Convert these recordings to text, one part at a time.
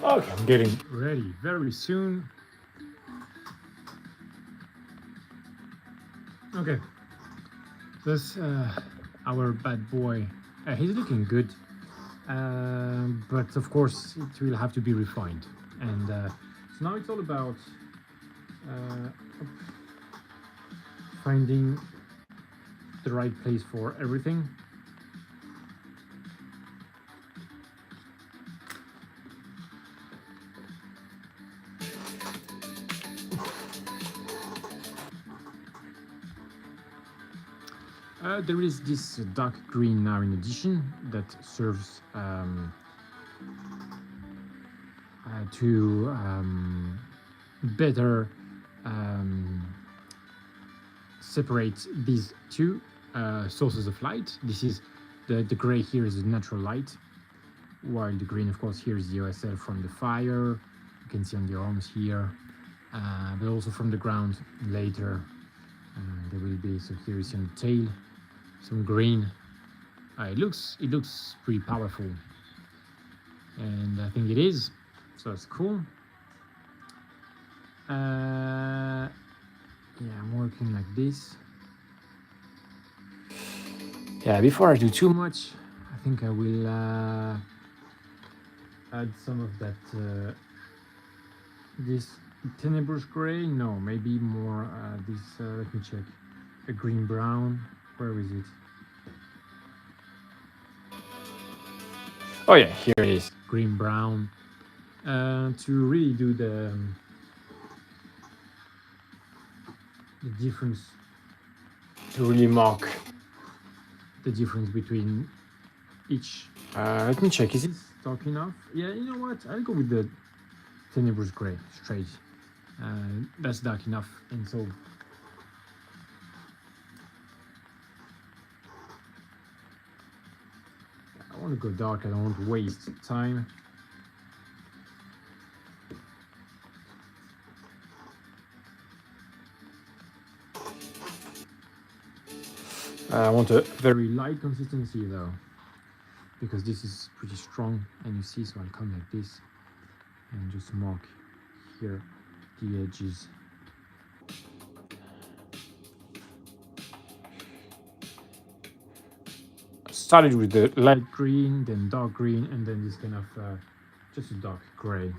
Okay, I'm getting ready very soon. Okay, that's our bad boy. He's looking good, but of course it will have to be refined. And so now it's all about uh, finding the right place for everything. There is this dark green now in addition that serves to better separate these two sources of light. This is the gray here is the natural light, while the green, of course, here is the OSL from the fire. You can see on the arms here, but also from the ground later. There will be, so here is on the tail, some green. It looks pretty powerful, and I think it is. So that's cool. Yeah, I'm working like this. Yeah, before I do too much, I think I will add some of that this tenebrous gray. No, maybe more this. Let me check. A green brown. Where is it? Oh yeah, here it is. Green brown. To really do the difference, to really mark the difference between each. Let me check. Is it dark enough? Yeah, you know what? I'll go with the tenebrous gray straight. That's dark enough, and so I want to go dark. I don't want to waste time. I want a very light consistency though, because this is pretty strong, and you see, so I'll come like this and just mark here the edges. Started with the light green, then dark green, and then this kind of just a dark gray.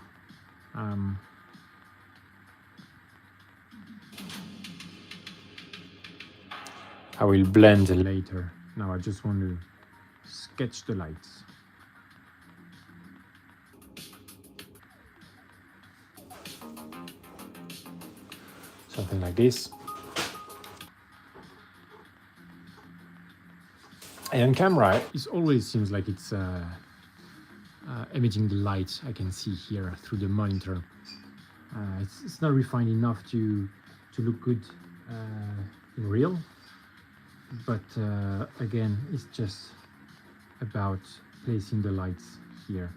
I will blend later. Now I just want to sketch the lights. Something like this. And on camera, it always seems like it's emitting the light I can see here through the monitor. It's not refined enough to look good in real, but again, it's just about placing the lights here.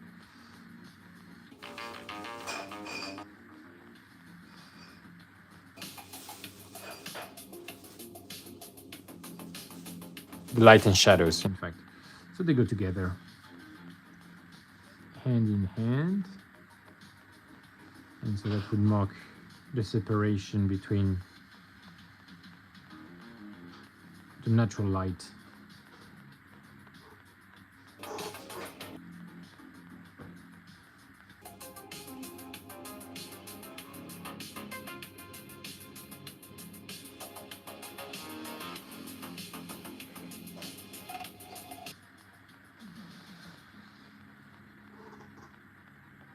The light and shadows, in fact, so they go together, hand in hand, and so that would mark the separation between the natural light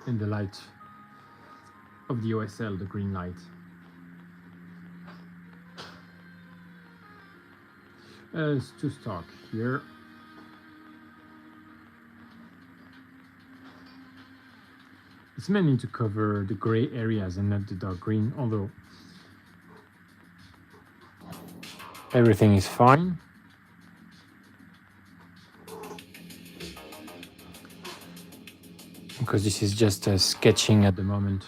and the light of the OSL, the green light. It's too stark here. It's mainly to cover the gray areas and not the dark green, although everything is fine. Because this is just sketching at the moment.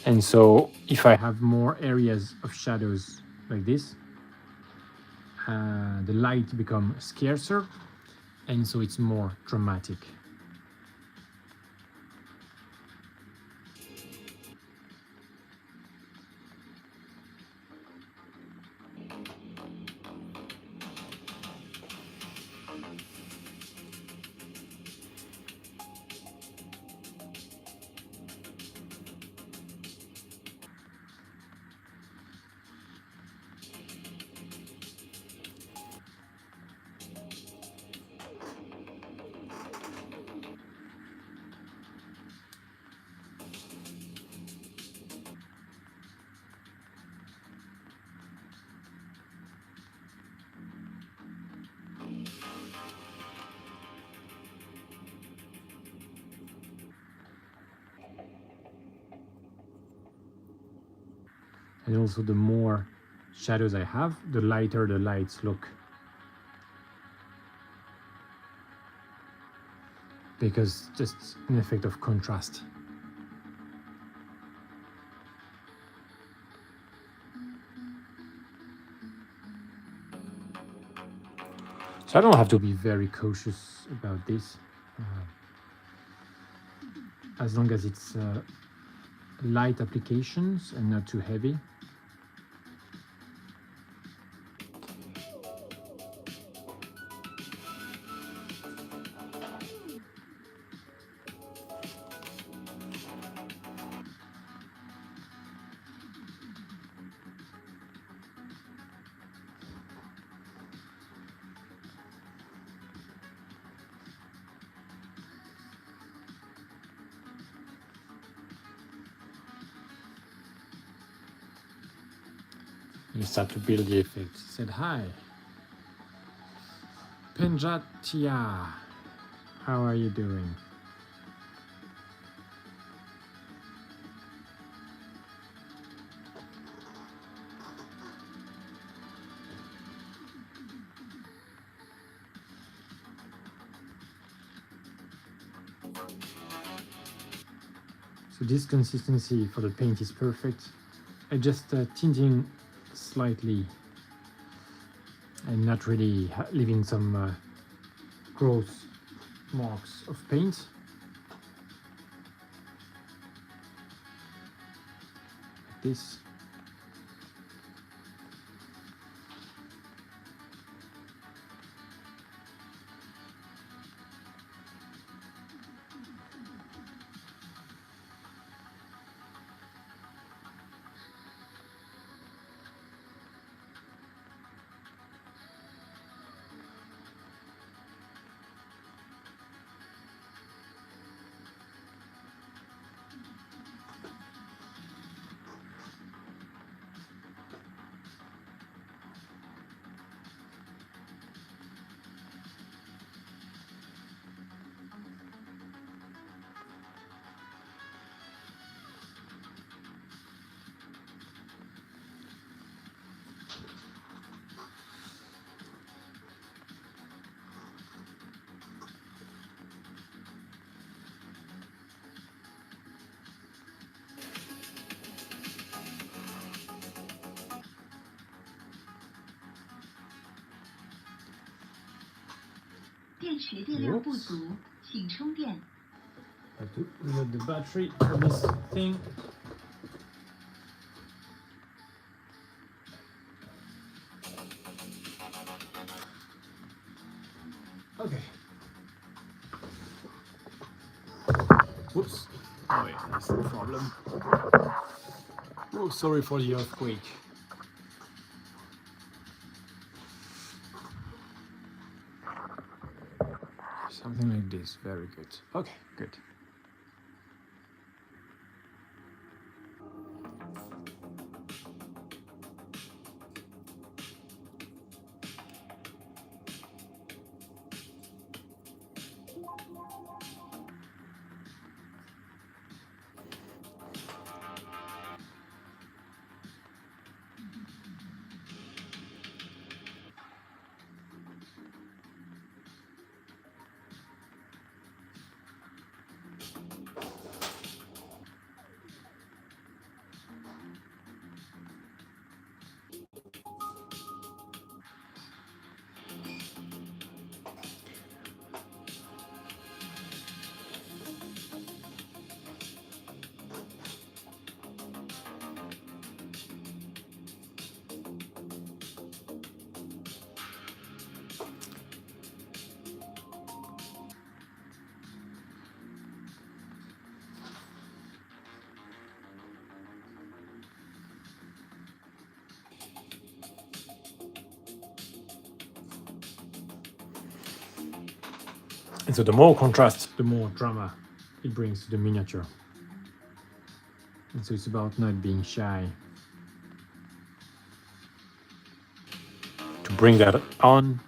And so if I have more areas of shadows like this, the light becomes scarcer, and so it's more dramatic. And also the more shadows I have, the lighter the lights look. Because just an effect of contrast. So I don't have to be very cautious about this. As long as it's light applications and not too heavy. You start to build the effect. He said, "Hi, Penjatia, how are you doing?" So this consistency for the paint is perfect. I just tinting slightly and not really leaving some gross marks of paint. Like this. Oops. I have to reload the battery for this thing. Okay. Whoops. Oh wait, that's the problem. Oh, sorry for the earthquake. Something like this, very good. Okay, good. And so the more contrast, the more drama it brings to the miniature. And so it's about not being shy. To bring that on.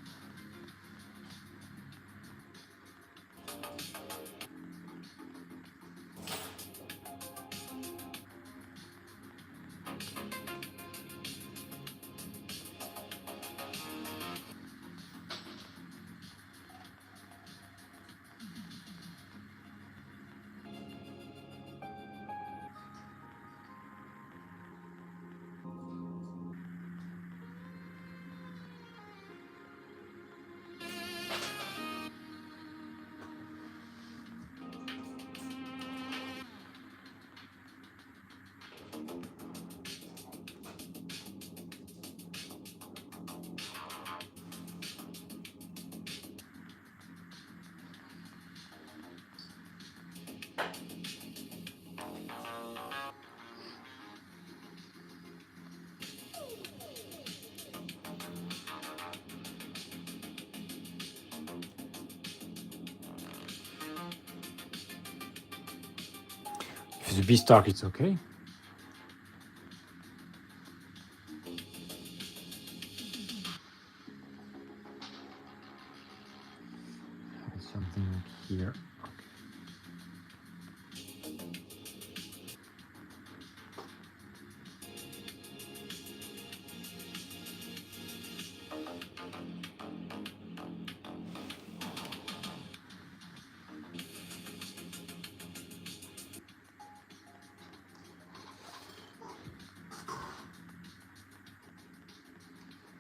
If it's a bit dark, it's okay. Something here.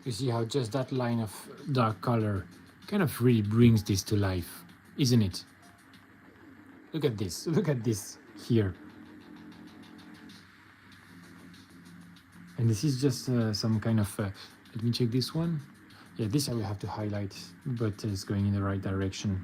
You see how just that line of dark color kind of really brings this to life, isn't it? Look at this here. And this is just some kind of, let me check this one. Yeah, this I will have to highlight, but it's going in the right direction.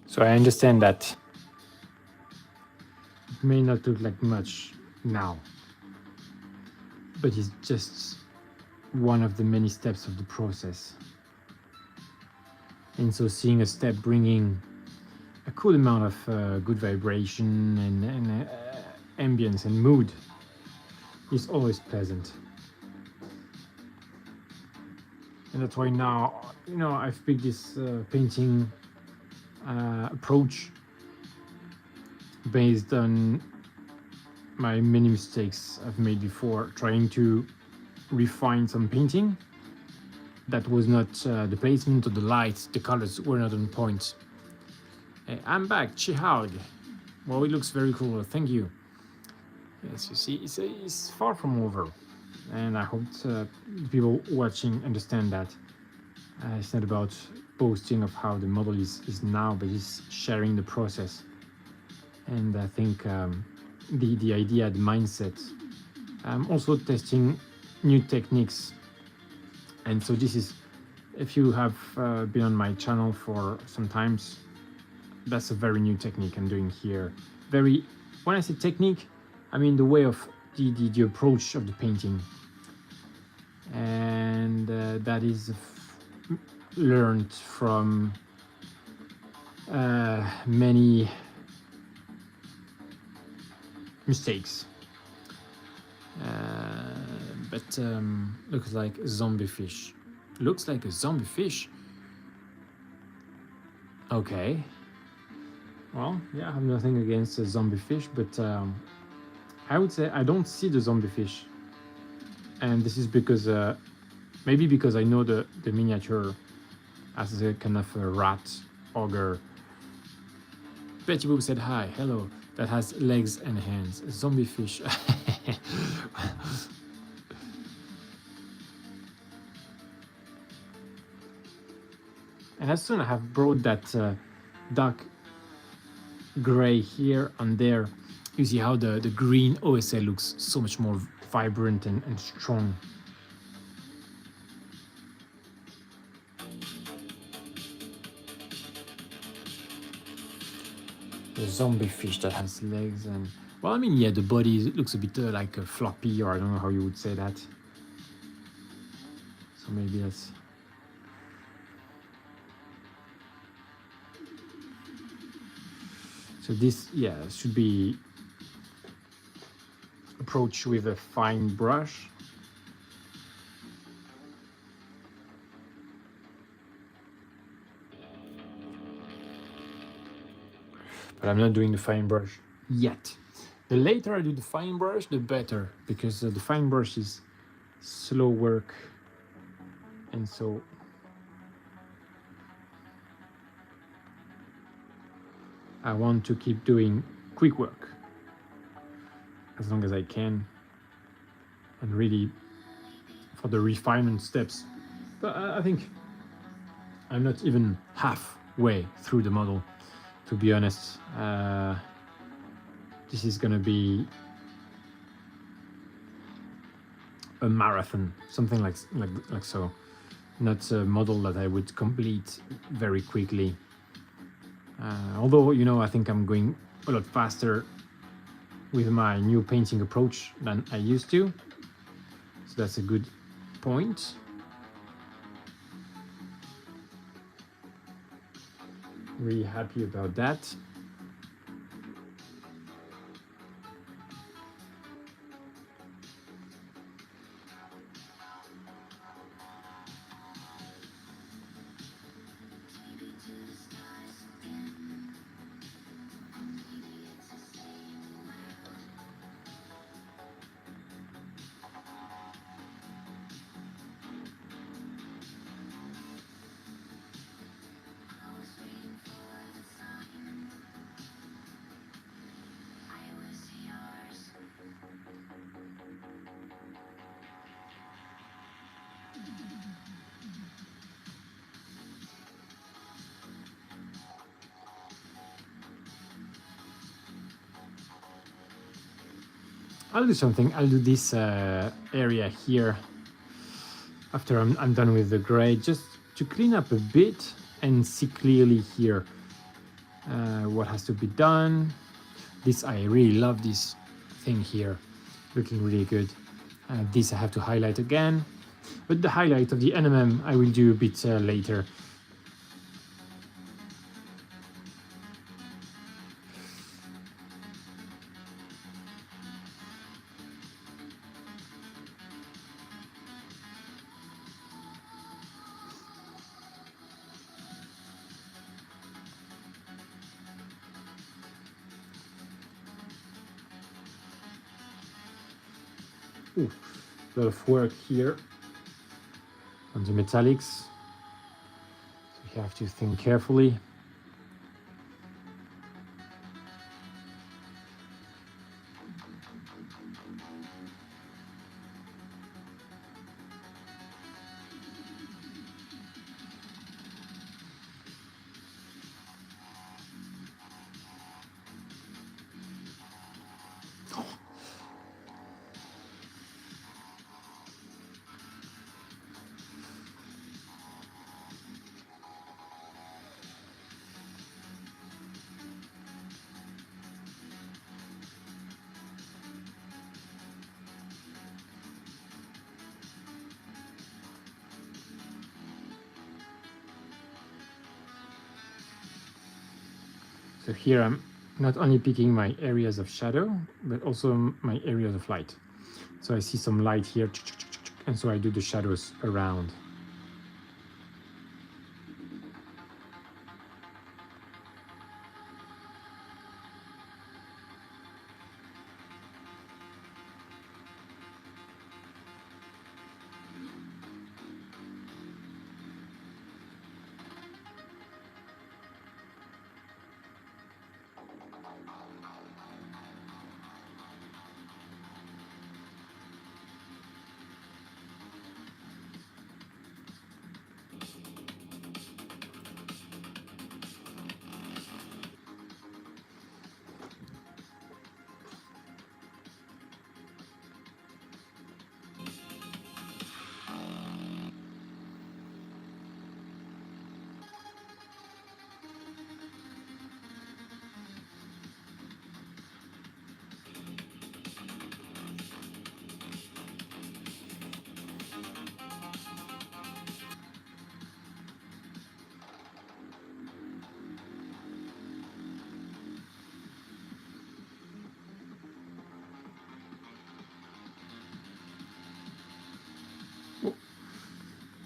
So I understand that it may not look like much now, but it's just one of the many steps of the process. And so seeing a step bringing a cool amount of good vibration and ambience and mood is always pleasant. And that's why now, you know, I've picked this painting approach based on my many mistakes I've made before, trying to refine some painting that was not the placement of the lights, the colors were not on point. I'm back, Chihag. Well, it looks very cool, thank you. Yes, you see, it's far from over, and I hope the people watching understand that. It's not about boasting of how the model is now, but it's sharing the process. And I think the idea, the mindset, also testing new techniques. And so this is, if you have been on my channel for some times, that's a very new technique I'm doing here. When I say technique, I mean the way of the approach of the painting. And that is learned from many mistakes. But looks like a zombie fish. Looks like a zombie fish. Okay. Well, yeah, I have nothing against a zombie fish, but I would say I don't see the zombie fish. And this is because, maybe because I know the miniature as a kind of a rat, ogre Betty Boop said hi, hello. That has legs and hands. A zombie fish. And as soon as I have brought that dark gray here and there, you see how the green OSL looks so much more vibrant and strong. The zombie fish that has legs and, well, I mean, yeah, the body looks a bit like a floppy, or I don't know how you would say that. So maybe that's... So this, yeah, should be approached with a fine brush. But I'm not doing the fine brush yet. The later I do the fine brush, the better, because the fine brush is slow work, and so I want to keep doing quick work as long as I can, and really for the refinement steps. But I think I'm not even halfway through the model, to be honest. This is gonna be a marathon, something like so, not a model that I would complete very quickly. Although, you know, I think I'm going a lot faster with my new painting approach than I used to, so that's a good point. Really happy about that. I'll do something. I'll do this area here after I'm done with the gray, just to clean up a bit and see clearly here what has to be done. This, I really love this thing here, looking really good. This I have to highlight again, but the highlight of the NMM I will do a bit later. Ooh, a lot of work here on the metallics, so you have to think carefully. So here I'm not only picking my areas of shadow, but also my areas of light. So I see some light here, and so I do the shadows around.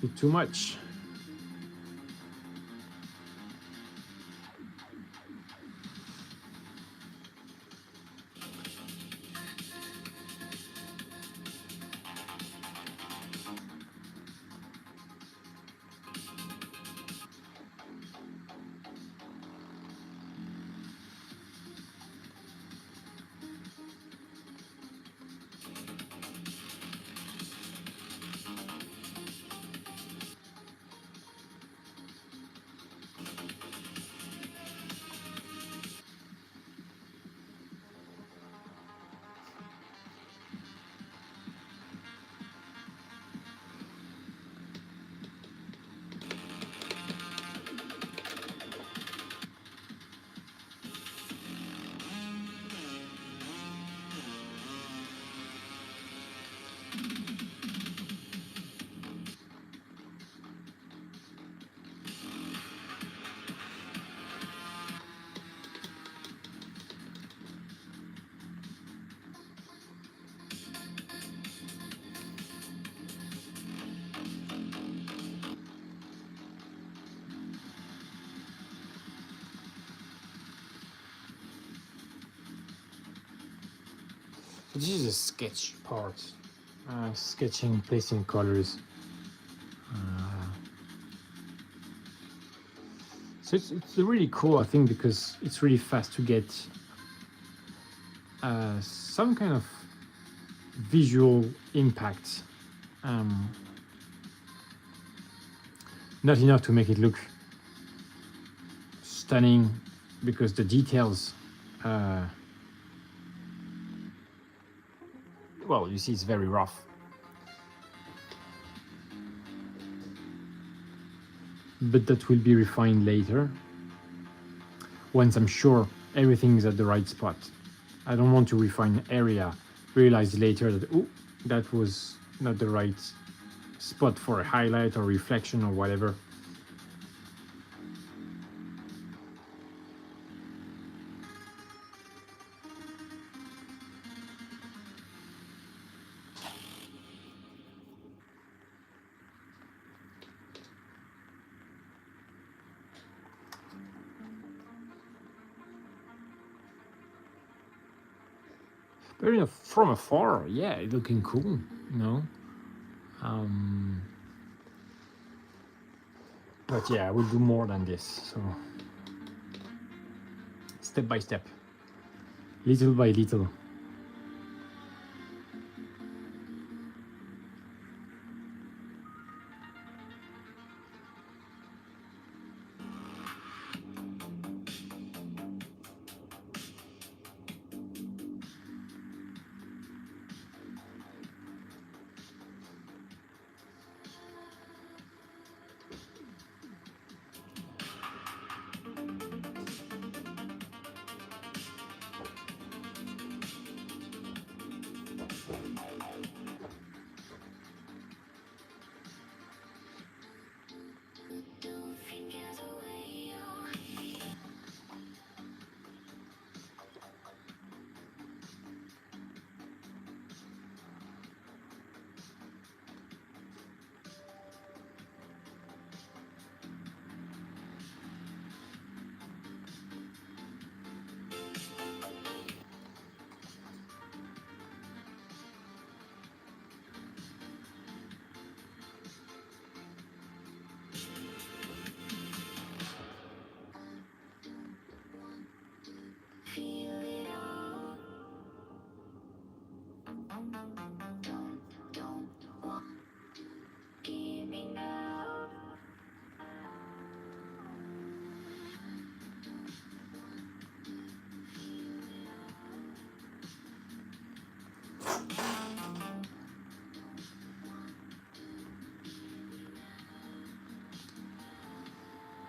bit too much. This is a sketch part, sketching, placing colors. So it's really cool, I think, because it's really fast to get some kind of visual impact. Not enough to make it look stunning, because the details, well, you see it's very rough. But that will be refined later, once I'm sure everything is at the right spot. I don't want to refine area, realize later that, oh, that was not the right spot for a highlight or reflection or whatever. But you know, from afar, yeah, it's looking cool, you know. But yeah, I will do more than this. So step by step, little by little.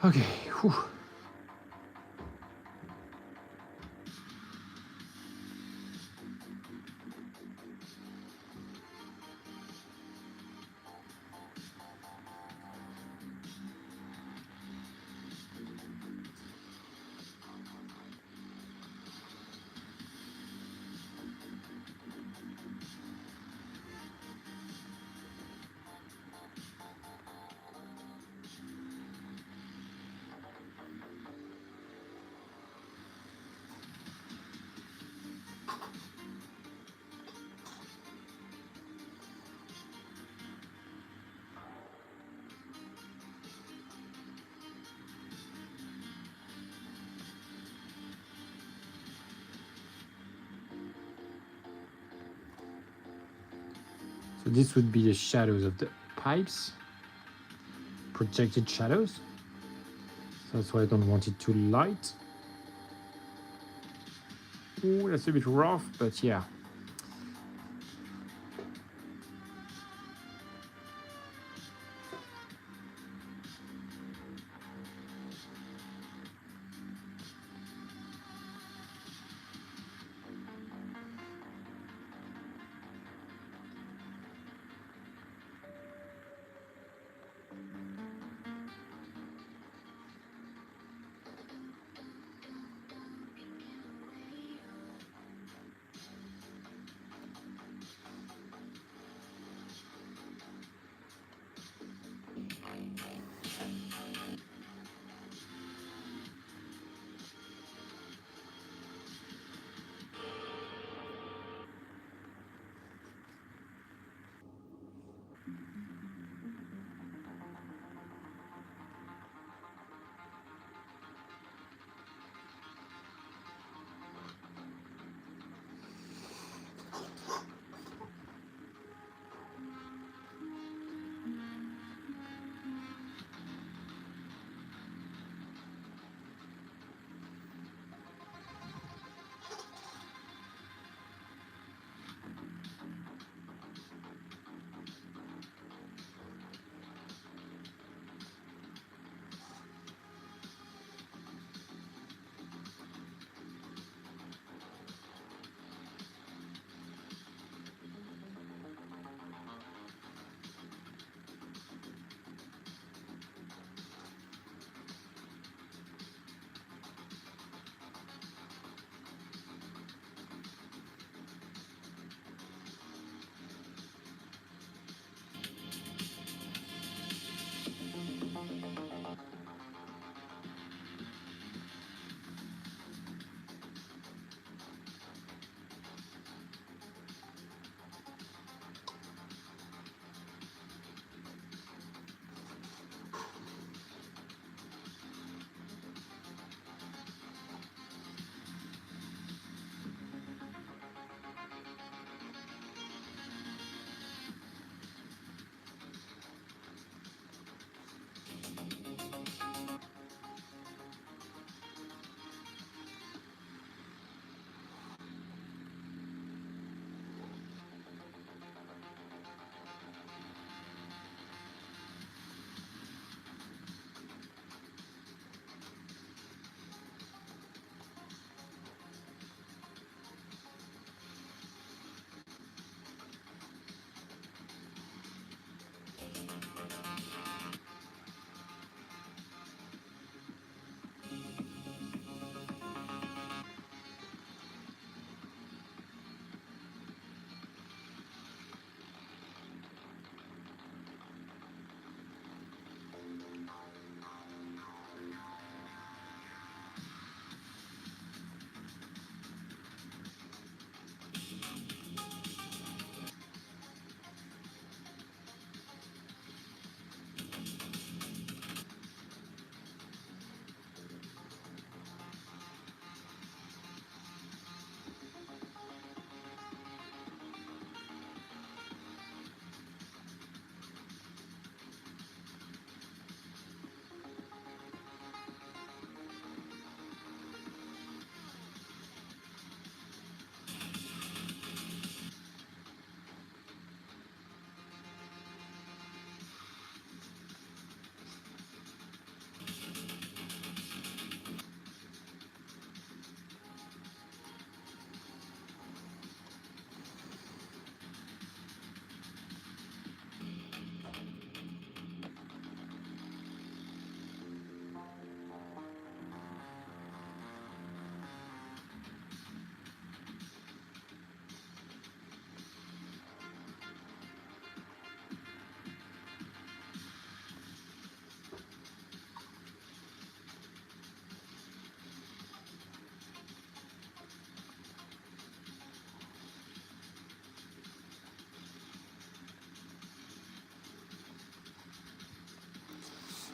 Okay. Whew. So this would be the shadows of the pipes, projected shadows. So that's why I don't want it too light. Ooh, that's a bit rough, but yeah.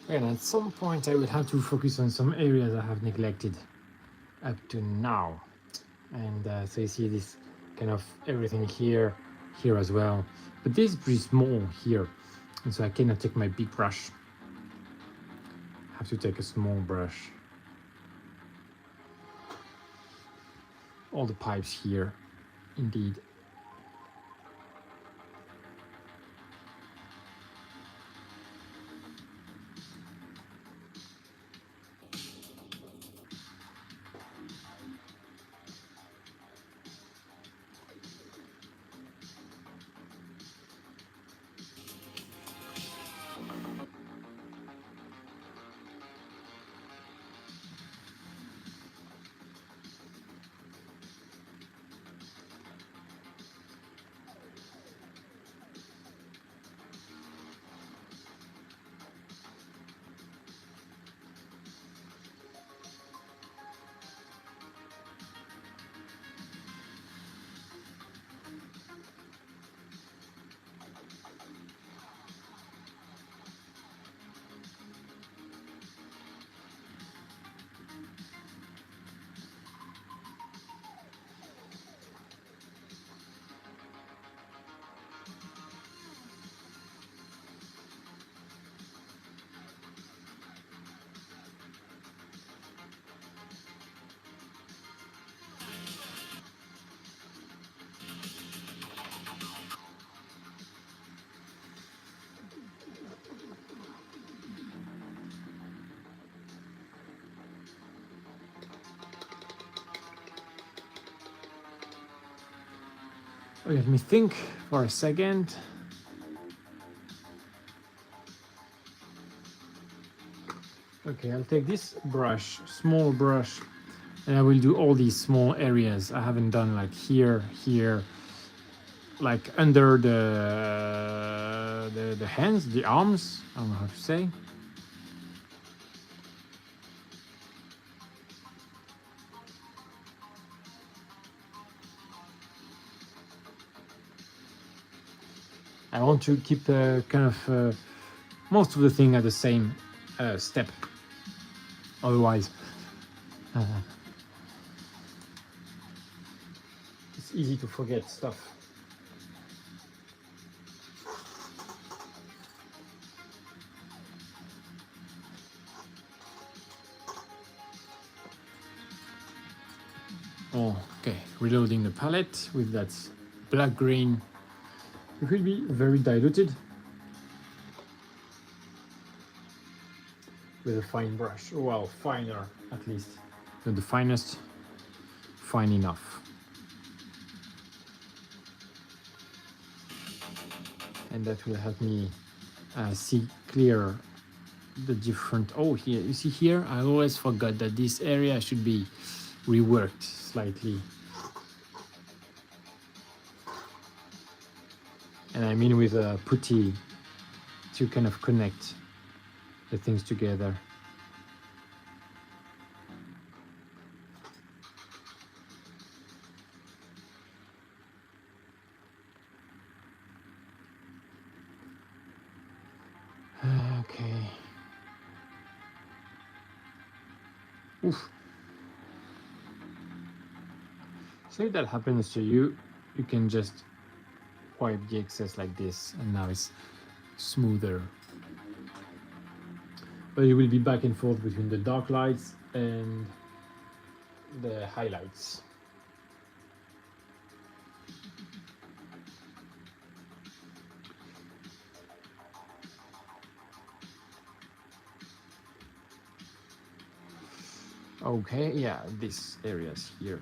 And at some point I will have to focus on some areas I have neglected up to now. And so you see this kind of everything here here as well. But this is pretty small here, and so I cannot take my big brush. I have to take a small brush. All the pipes here, indeed. Let me think for a second. Okay, I'll take this brush, small brush, and I will do all these small areas. I haven't done like here, like under the hands, the arms. I don't know how to say. I want to keep kind of most of the thing at the same step. Otherwise, it's easy to forget stuff. Oh, okay, reloading the palette with that black green. It will be very diluted with a fine brush. Well, finer at least. Not the finest, fine enough. And that will help me see clear the different. Oh, here, you see here, I always forgot that this area should be reworked slightly. And I mean with a putty to kind of connect the things together. Okay. Oof. So if that happens to you, you can just wipe the excess like this, and now it's smoother. But it will be back and forth between the dark lights and the highlights. Okay, yeah, this area's here.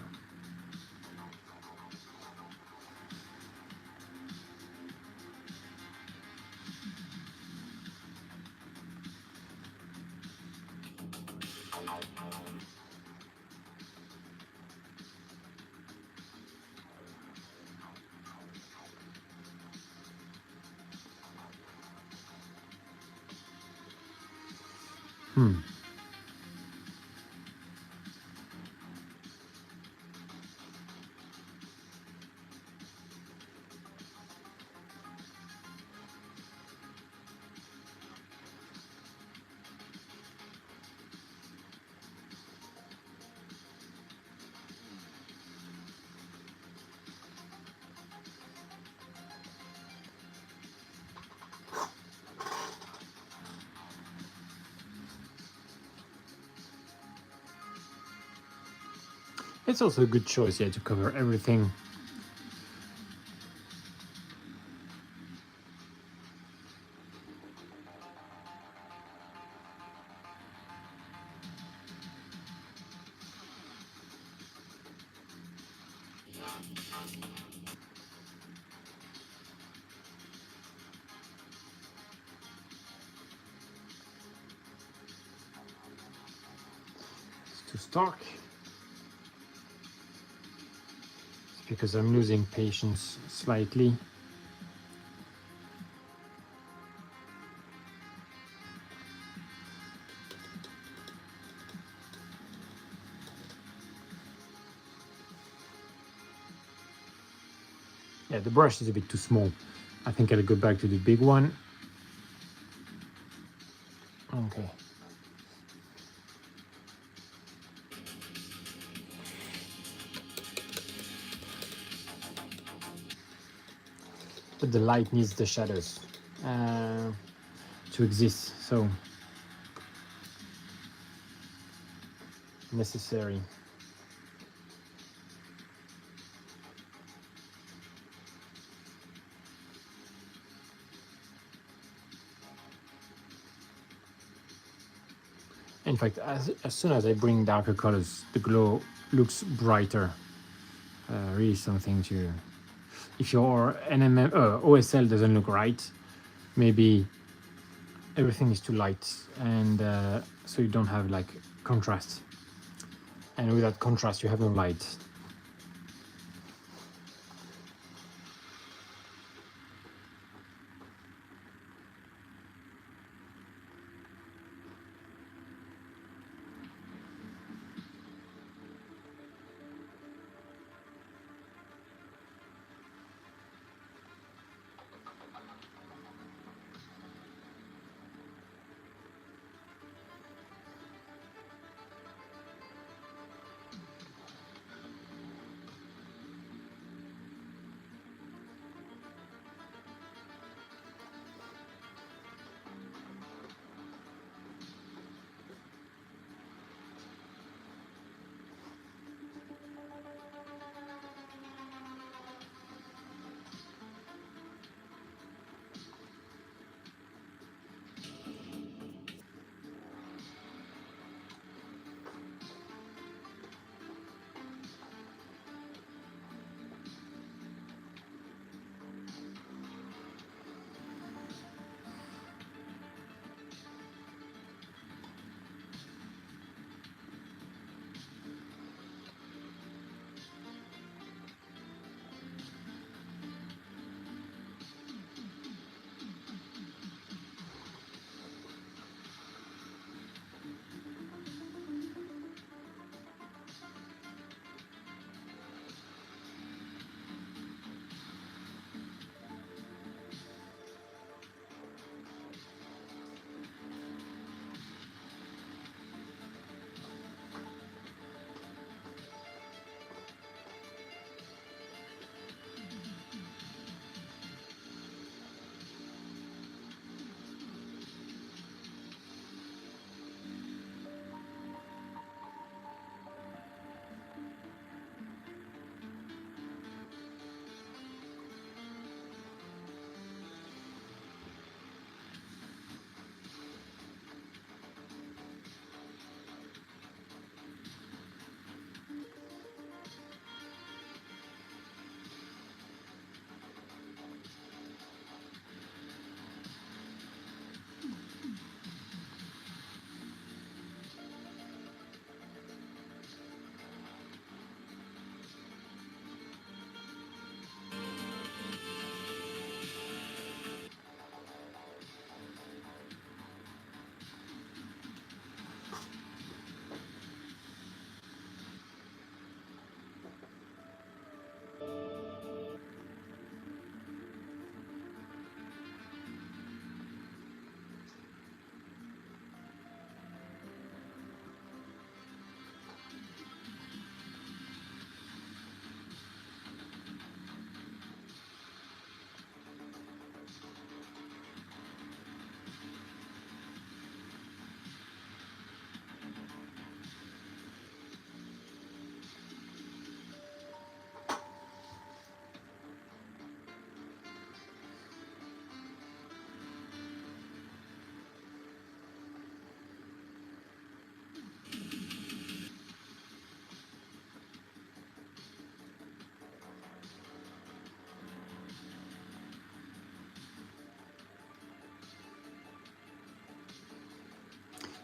It's also a good choice, yeah, to cover everything. It's too stark. It's because I'm losing patience slightly. Yeah, the brush is a bit too small. I think I'll go back to the big one. Okay. But the light needs the shadows to exist, so necessary. In fact, as soon as I bring darker colors, the glow looks brighter. Really something to... If your NMM OSL doesn't look right, maybe everything is too light, and so you don't have like contrast. And without contrast, you have no light.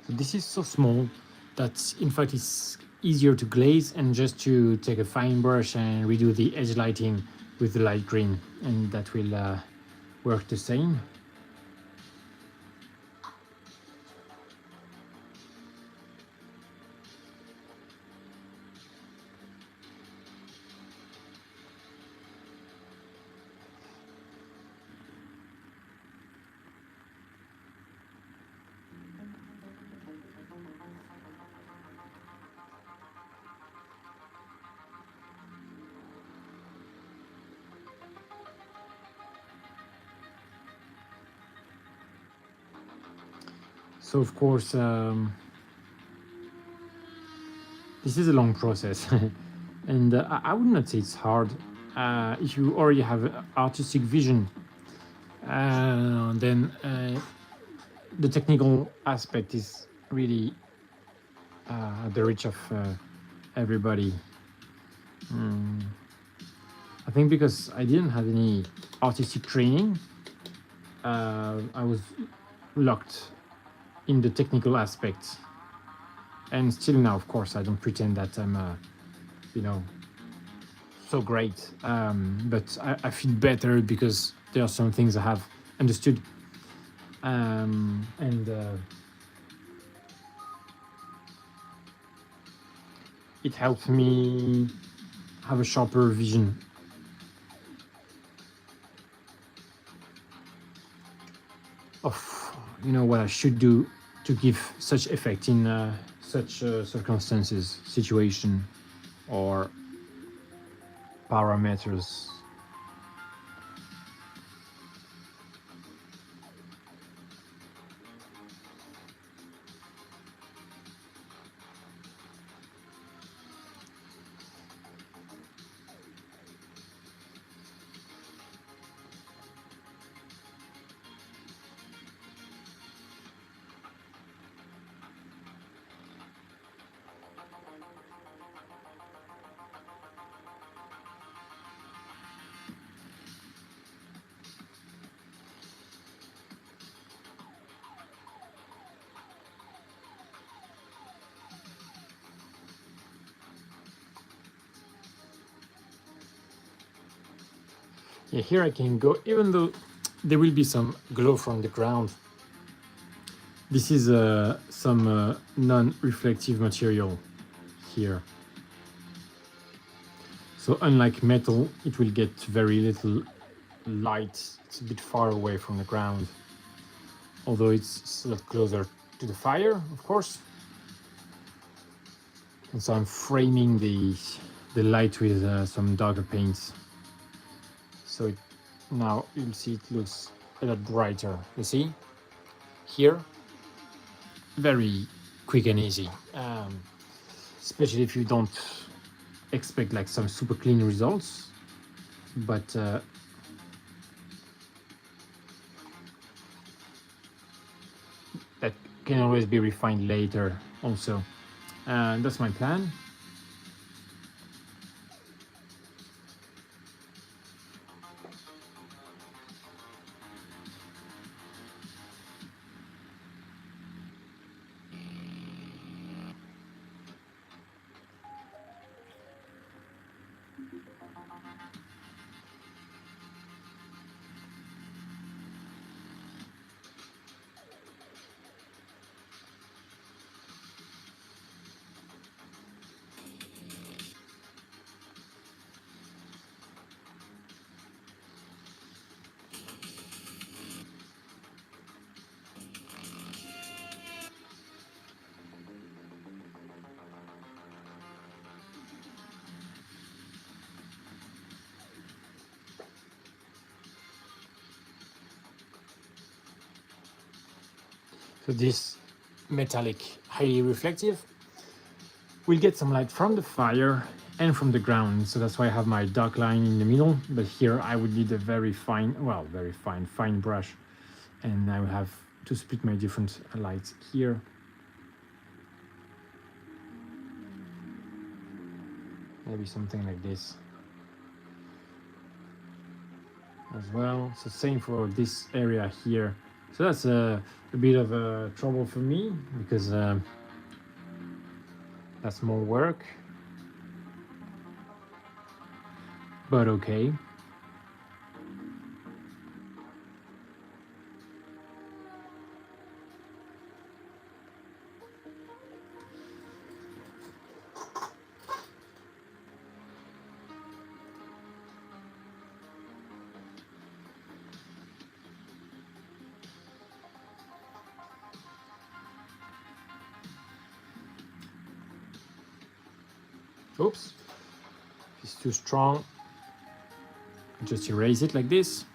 So this is so small that in fact it's easier to glaze and just to take a fine brush and redo the edge lighting with the light green, and that will work the same. So of course, this is a long process, and I would not say it's hard. If you already have an artistic vision, then the technical aspect is really at the reach of everybody. I think because I didn't have any artistic training, I was locked in the technical aspects. And still now, of course, I don't pretend that I'm, you know, so great. But I feel better because there are some things I have understood. And it helps me have a sharper vision. Of, you know, what I should do to give such effect in such circumstances, situation, or parameters. Yeah, here I can go, even though there will be some glow from the ground. This is some non-reflective material here. So unlike metal, it will get very little light. It's a bit far away from the ground, although it's a lot closer to the fire, of course. And so I'm framing the light with some darker paints. So now you'll see it looks a lot brighter. You see? Here, very quick and easy. Especially if you don't expect like some super clean results. But that can always be refined later also. That's my plan. So this metallic, highly reflective, will get some light from the fire and from the ground. So that's why I have my dark line in the middle. But here I would need a very fine, well, very fine brush. And I will have to split my different lights here. Maybe something like this as well. So same for this area here. So that's a bit of a trouble for me, because that's more work, but okay. Oops, if it's too strong, just erase it like this.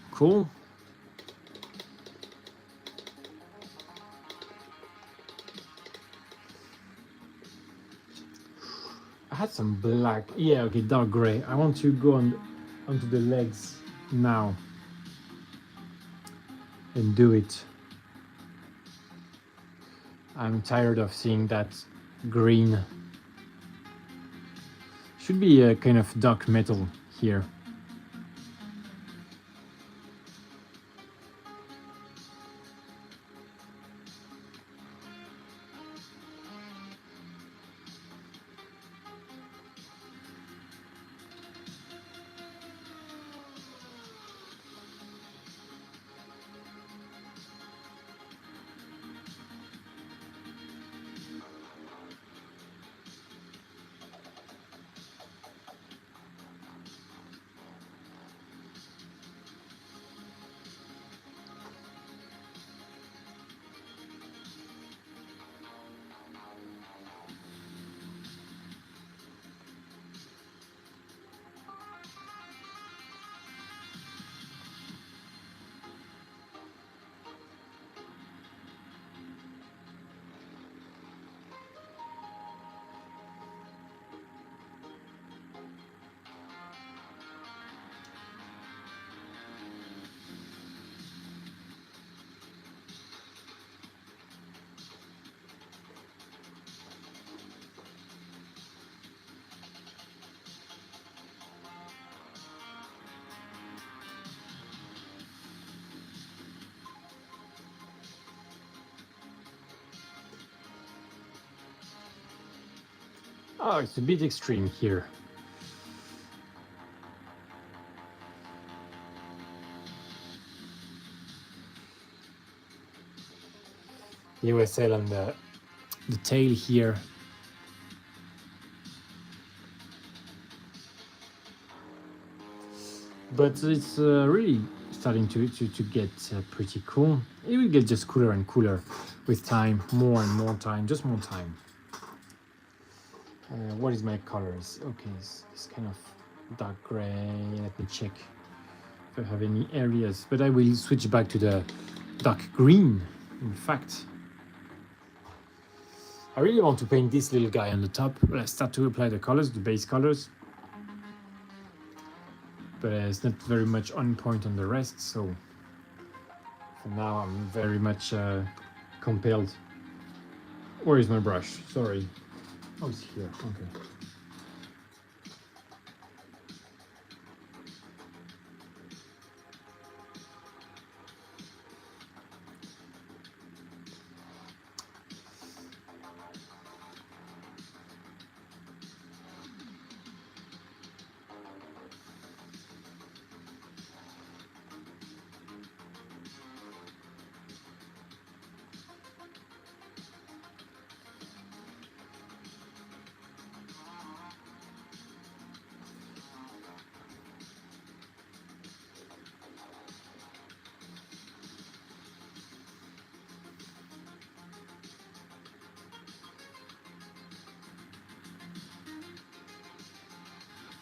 Cool. I had some black. Yeah, okay, dark gray. I want to go onto the legs now and do it. I'm tired of seeing that green. Should be a kind of dark metal here. Oh, it's a bit extreme here. The OSL and the tail here. But it's really starting to get pretty cool. It will get just cooler and cooler with time, more and more time, just more time. What is my colors? Okay, it's kind of dark gray. Let me check if I have any areas, but I will switch back to the dark green. In fact, I really want to paint this little guy on the top, but I start to apply the colors, the base colors, but it's not very much on point on the rest, so for now I'm very much compelled. Where is my brush? Sorry. Oh, it's here. Okay.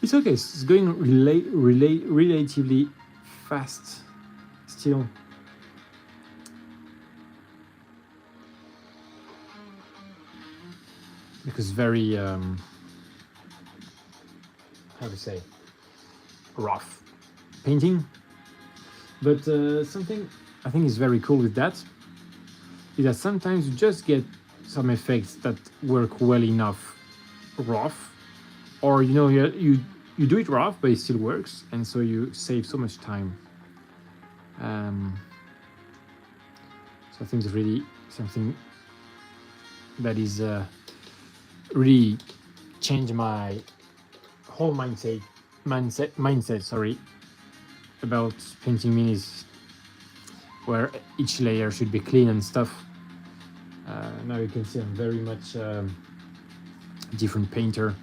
It's okay. It's going relatively fast still. Because very how to say, rough painting. But something I think is very cool with that is that sometimes you just get some effects that work well enough rough, or you know, you do it rough, but it still works, and so you save so much time. So I think it's really something that is really changed my whole mindset, sorry, about painting minis, where each layer should be clean and stuff. Now you can see I'm very much different painter.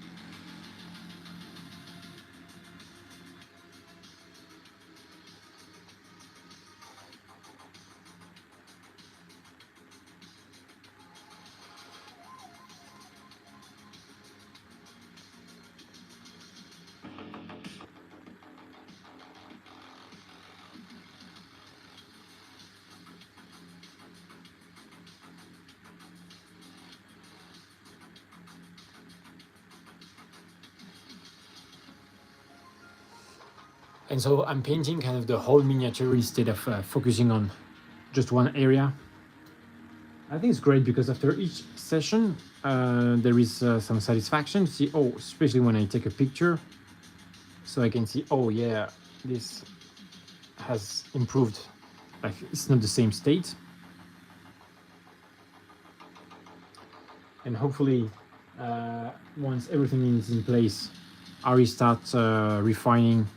And so I'm painting kind of the whole miniature instead of focusing on just one area. I think it's great because after each session, there is some satisfaction to see, oh, especially when I take a picture, so I can see, oh yeah, this has improved. Like, it's not the same state. And hopefully, once everything is in place, I will start refining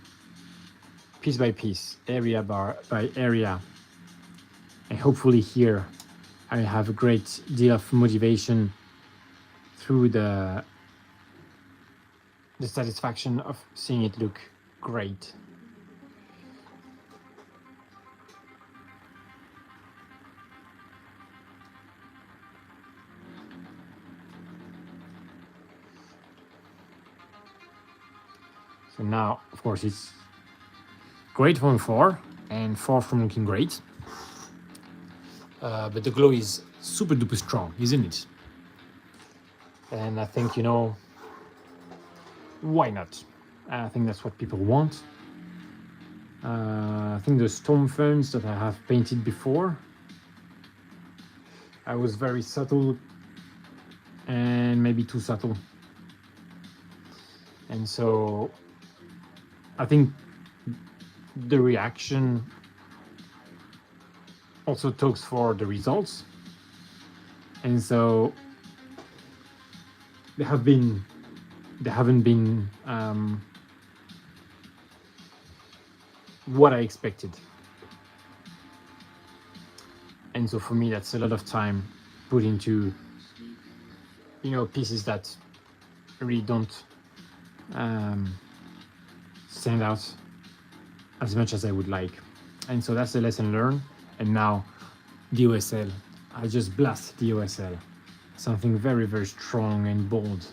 piece by piece, area by area. And hopefully here, I have a great deal of motivation through the satisfaction of seeing it look great. So now, of course, it's great from 4 and far from looking great. But the glow is super duper strong, isn't it? And I think, you know, why not? I think that's what people want. I think the storm ferns that I have painted before, I was very subtle and maybe too subtle. And so I think the reaction also talks for the results. And so they haven't been what I expected. And so for me, that's a lot of time put into, you know, pieces that really don't stand out as much as I would like. And so that's the lesson learned. And now the OSL, I just blast the OSL. Something very, very strong and bold.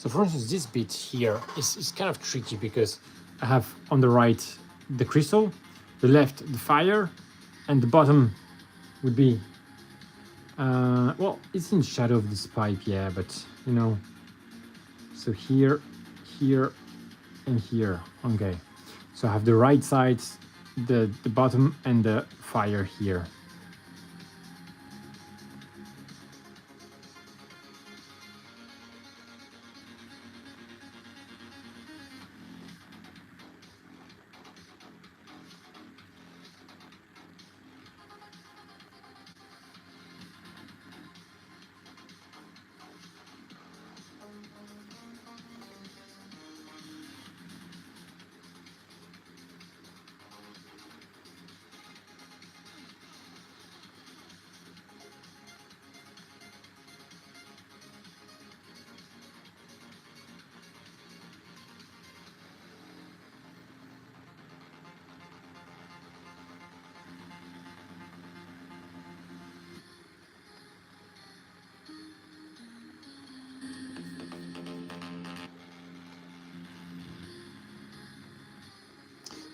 So for instance, this bit here is kind of tricky because I have on the right the crystal, the left the fire, and the bottom would be, well, it's in shadow of this pipe, yeah, but you know, so here, here, and here. Okay, so I have the right side, the bottom, and the fire here.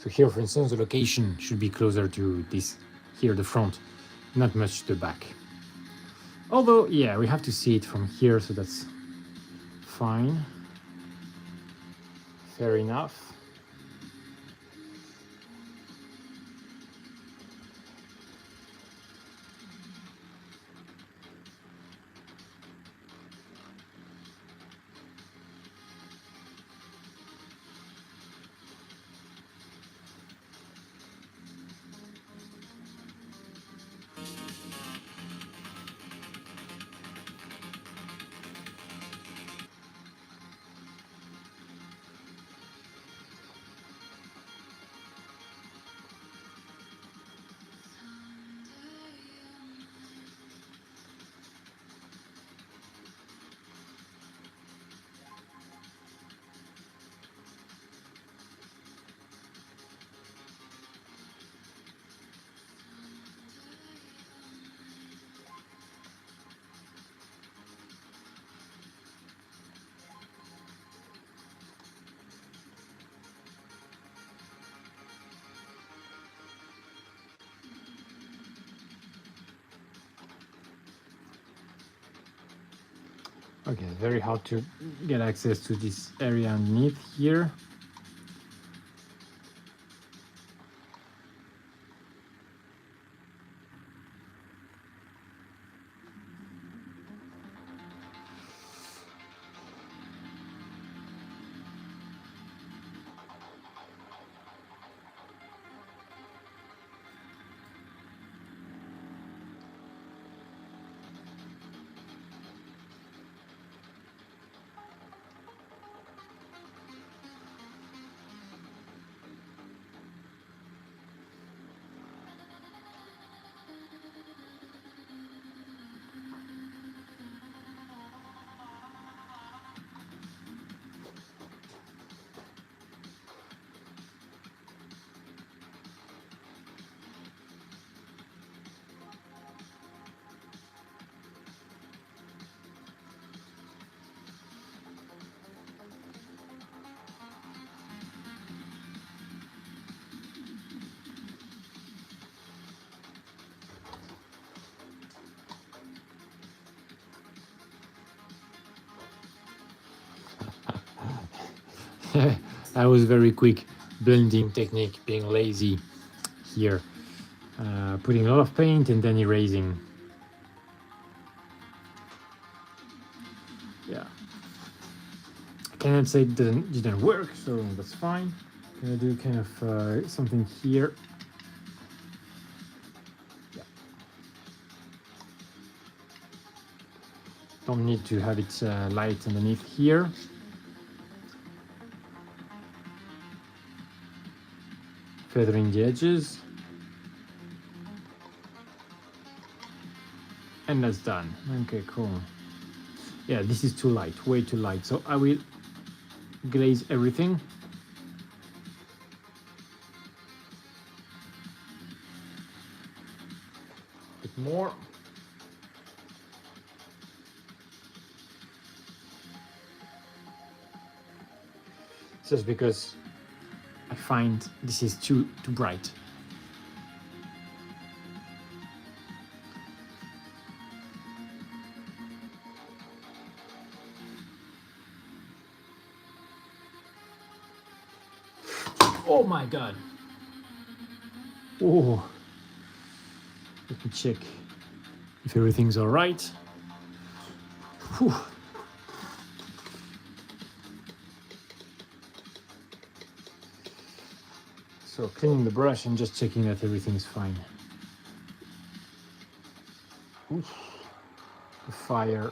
So here, for instance, the location should be closer to this, here, the front, not much to the back. Although, yeah, we have to see it from here, so that's fine. Fair enough. Okay, very hard to get access to this area underneath here. I was very quick blending technique, being lazy here, putting a lot of paint and then erasing. Yeah, I cannot say it didn't work, so that's fine. Gonna do kind of something here. Yeah. Don't need to have it light underneath here. Feathering the edges. And that's done. Okay, cool. Yeah, this is too light, way too light. So I will glaze everything. A bit more. just because I find this is too bright. Oh my god. Oh, let me check if everything's all right. Whew. So cleaning the brush and just checking that everything's fine. Oof. The fire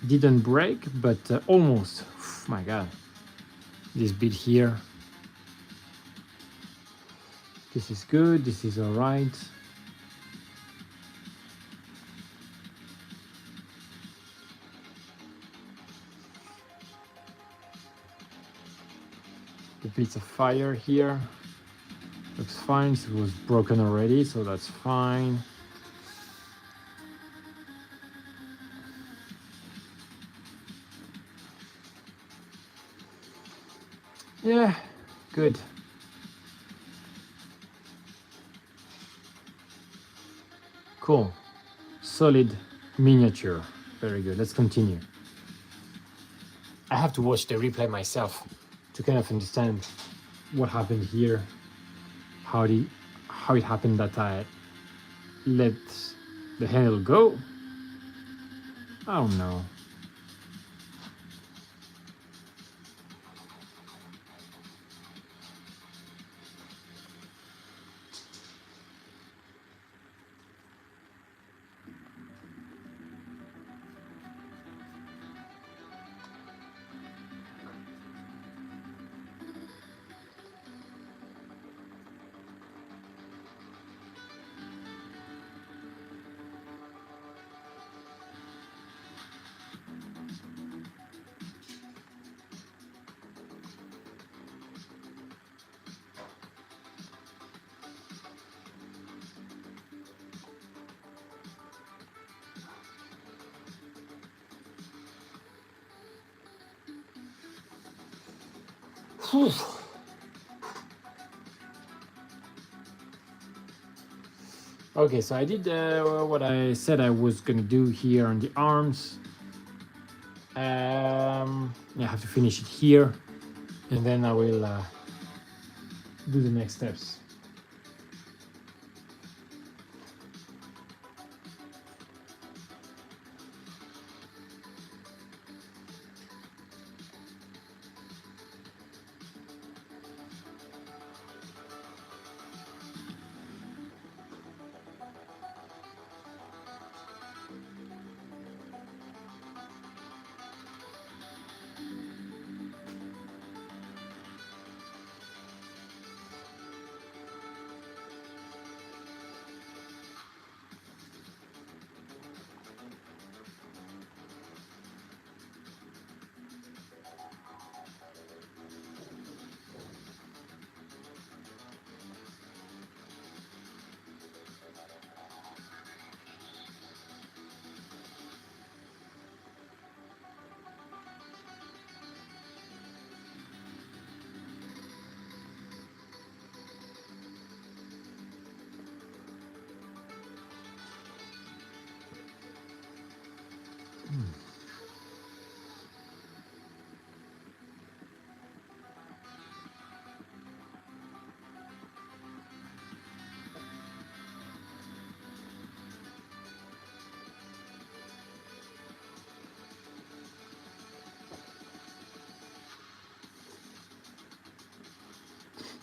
didn't break, but almost. Oof, my god. This bit here. This is good, this is all right. The bits of fire here looks fine. It was broken already, so that's fine. Yeah, good. Cool. Solid miniature. Very good. Let's continue. I have to watch the replay myself to kind of understand what happened here, how it happened that I let the handle go. I don't know. Whew. Okay, so I did what I said I was gonna do here on the arms. I have to finish it here, and then I will do the next steps.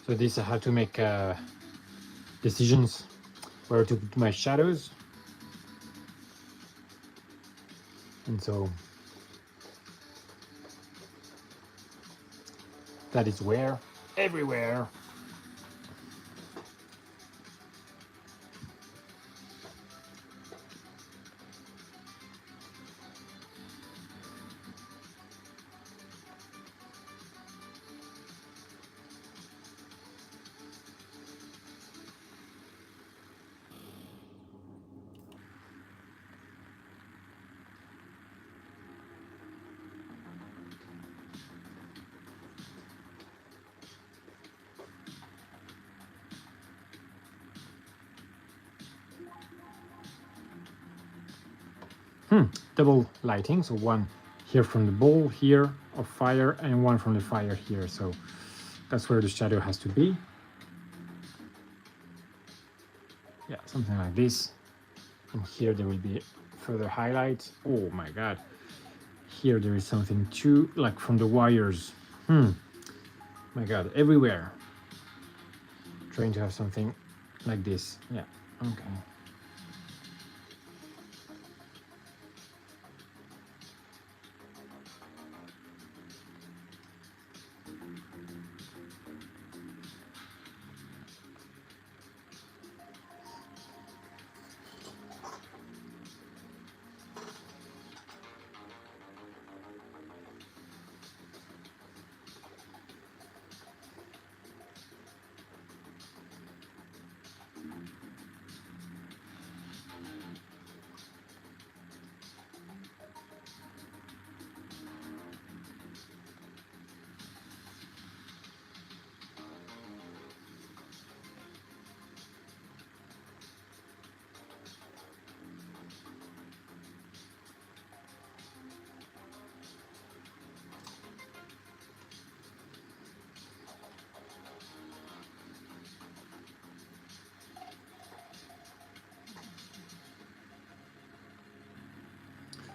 So this I have to make decisions where to put my shadows, and so that is where everywhere. double lighting, so one here from the ball here of fire and one from the fire here, so that's where the shadow has to be. Yeah, something like this. And here there will be further highlight. Oh my god, here there is something too, like from the wires. My god, everywhere. Trying to have something like this. Yeah, okay.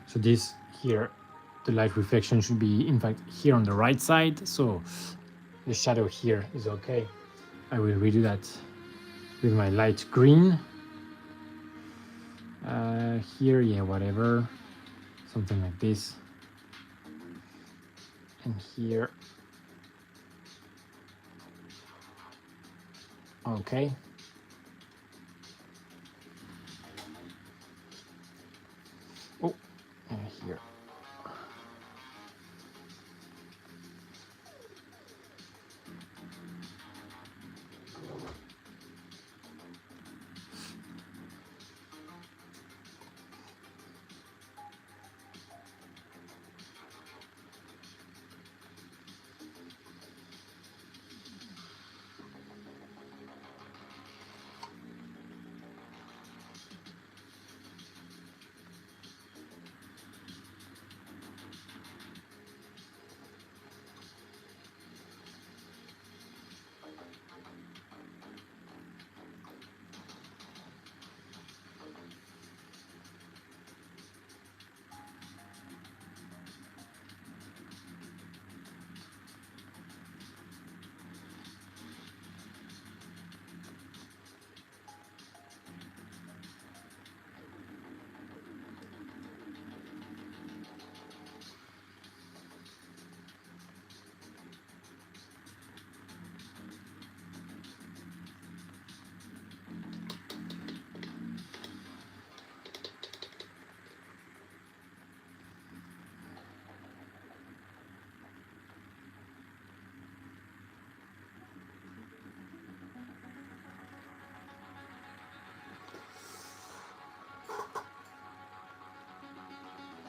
So this here, the light reflection should be in fact here on the right side, so the shadow here is okay. I will redo that with my light green. Here, yeah, whatever, something like this. And here, okay. Oh, and here.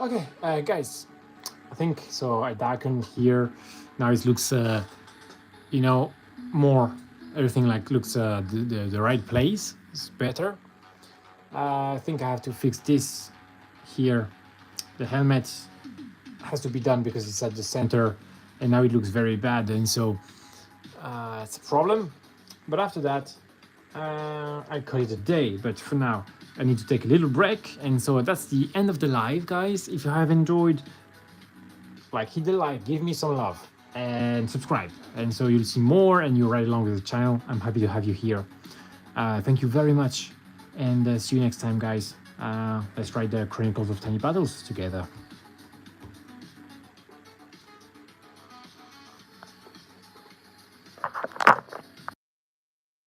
Okay, guys, I think so. I darkened here. Now it looks, you know, more. Everything like looks the right place. It's better. I think I have to fix this here. The helmet has to be done because it's at the center, and now it looks very bad, and so it's a problem. But after that, I call it a day. But for now, I need to take a little break, and so that's the end of the live, guys. If you have enjoyed, like, hit the like, give me some love, and subscribe, and so you'll see more and you're right along with the channel. I'm happy to have you here. Thank you very much, and see you next time, guys. Let's write the Chronicles of Tiny Battles together.